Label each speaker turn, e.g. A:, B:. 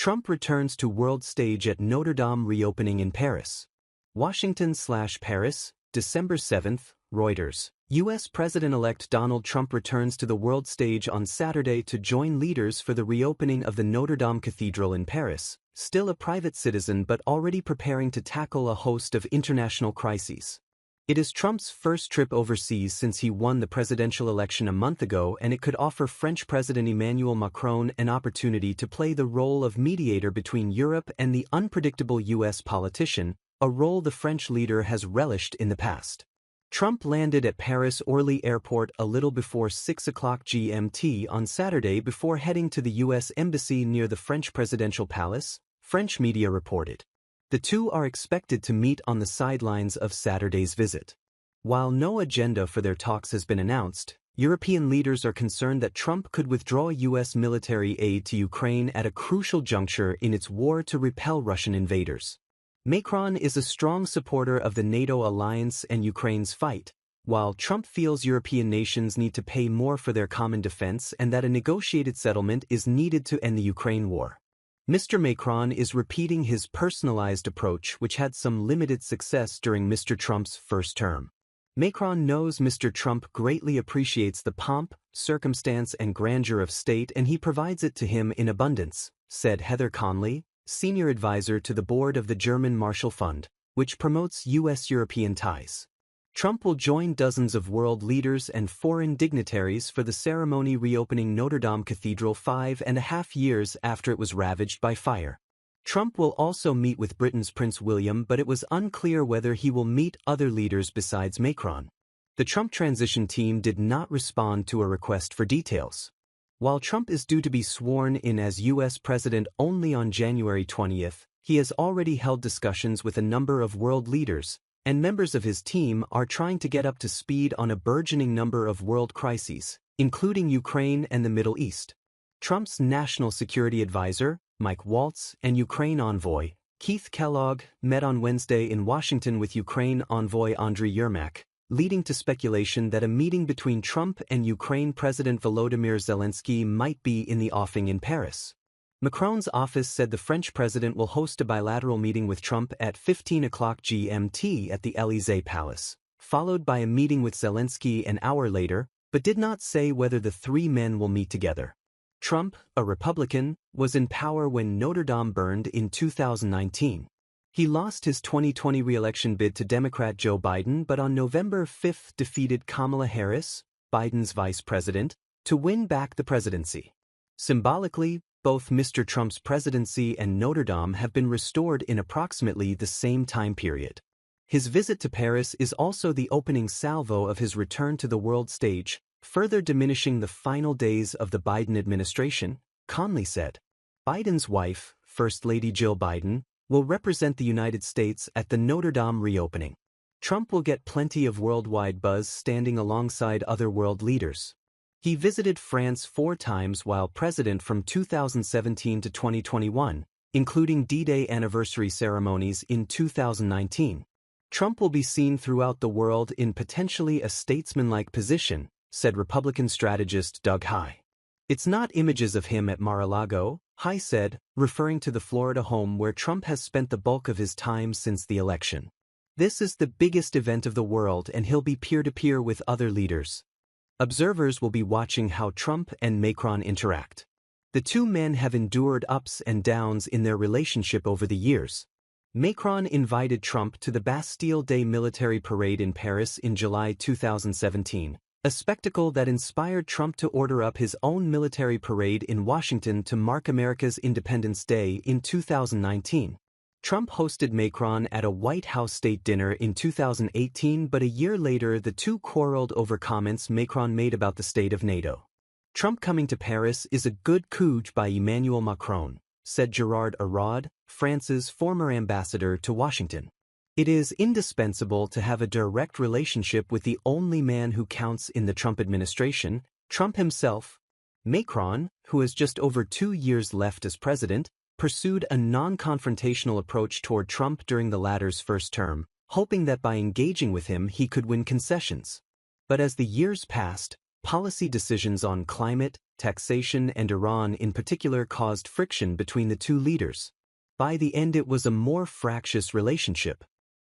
A: Trump returns to world stage at Notre-Dame reopening in Paris. Washington/Paris, December 7, Reuters. U.S. President-elect Donald Trump returns to the world stage on Saturday to join leaders for the reopening of the Notre-Dame Cathedral in Paris, still a private citizen but already preparing to tackle a host of international crises. It is Trump's first trip overseas since he won the presidential election a month ago, and it could offer French President Emmanuel Macron an opportunity to play the role of mediator between Europe and the unpredictable U.S. politician, a role the French leader has relished in the past. Trump landed at Paris Orly Airport a little before 6 o'clock GMT on Saturday before heading to the U.S. Embassy near the French presidential palace, French media reported. The two are expected to meet on the sidelines of Saturday's visit. While no agenda for their talks has been announced, European leaders are concerned that Trump could withdraw U.S. military aid to Ukraine at a crucial juncture in its war to repel Russian invaders. Macron is a strong supporter of the NATO alliance and Ukraine's fight, while Trump feels European nations need to pay more for their common defense and that a negotiated settlement is needed to end the Ukraine war. Mr. Macron is repeating his personalized approach, which had some limited success during Mr. Trump's first term. Macron knows Mr. Trump greatly appreciates the pomp, circumstance and grandeur of state, and he provides it to him in abundance, said Heather Conley, senior advisor to the board of the German Marshall Fund, which promotes U.S.-European ties. Trump will join dozens of world leaders and foreign dignitaries for the ceremony reopening Notre-Dame Cathedral 5.5 years after it was ravaged by fire. Trump will also meet with Britain's Prince William, but it was unclear whether he will meet other leaders besides Macron. The Trump transition team did not respond to a request for details. While Trump is due to be sworn in as U.S. president only on January 20th, he has already held discussions with a number of world leaders, and members of his team are trying to get up to speed on a burgeoning number of world crises, including Ukraine and the Middle East. Trump's national security advisor, Mike Waltz, and Ukraine envoy, Keith Kellogg, met on Wednesday in Washington with Ukraine envoy Andriy Yermak, leading to speculation that a meeting between Trump and Ukraine President Volodymyr Zelensky might be in the offing in Paris. Macron's office said the French president will host a bilateral meeting with Trump at 15 o'clock GMT at the Élysée Palace, followed by a meeting with Zelensky an hour later, but did not say whether the three men will meet together. Trump, a Republican, was in power when Notre Dame burned in 2019. He lost his 2020 re-election bid to Democrat Joe Biden, but on November 5 defeated Kamala Harris, Biden's vice president, to win back the presidency. Symbolically, both Mr. Trump's presidency and Notre Dame have been restored in approximately the same time period. His visit to Paris is also the opening salvo of his return to the world stage, further diminishing the final days of the Biden administration, Conley said. Biden's wife, First Lady Jill Biden, will represent the United States at the Notre Dame reopening. Trump will get plenty of worldwide buzz standing alongside other world leaders. He visited France 4 times while president from 2017 to 2021, including D-Day anniversary ceremonies in 2019. Trump will be seen throughout the world in potentially a statesmanlike position, said Republican strategist Doug Heye. It's not images of him at Mar-a-Lago, Heye said, referring to the Florida home where Trump has spent the bulk of his time since the election. This is the biggest event of the world, and he'll be peer-to-peer with other leaders. Observers will be watching how Trump and Macron interact. The two men have endured ups and downs in their relationship over the years. Macron invited Trump to the Bastille Day military parade in Paris in July 2017, a spectacle that inspired Trump to order up his own military parade in Washington to mark America's Independence Day in 2019. Trump hosted Macron at a White House state dinner in 2018, but a year later the two quarreled over comments Macron made about the state of NATO. Trump coming to Paris is a good coup by Emmanuel Macron, said Gerard Araud, France's former ambassador to Washington. It is indispensable to have a direct relationship with the only man who counts in the Trump administration, Trump himself. Macron, who has just over 2 years left as president, pursued a non-confrontational approach toward Trump during the latter's first term, hoping that by engaging with him he could win concessions. But as the years passed, Policy decisions on climate, taxation, and Iran in particular caused friction between the two leaders. By the end, it was a more fractious relationship.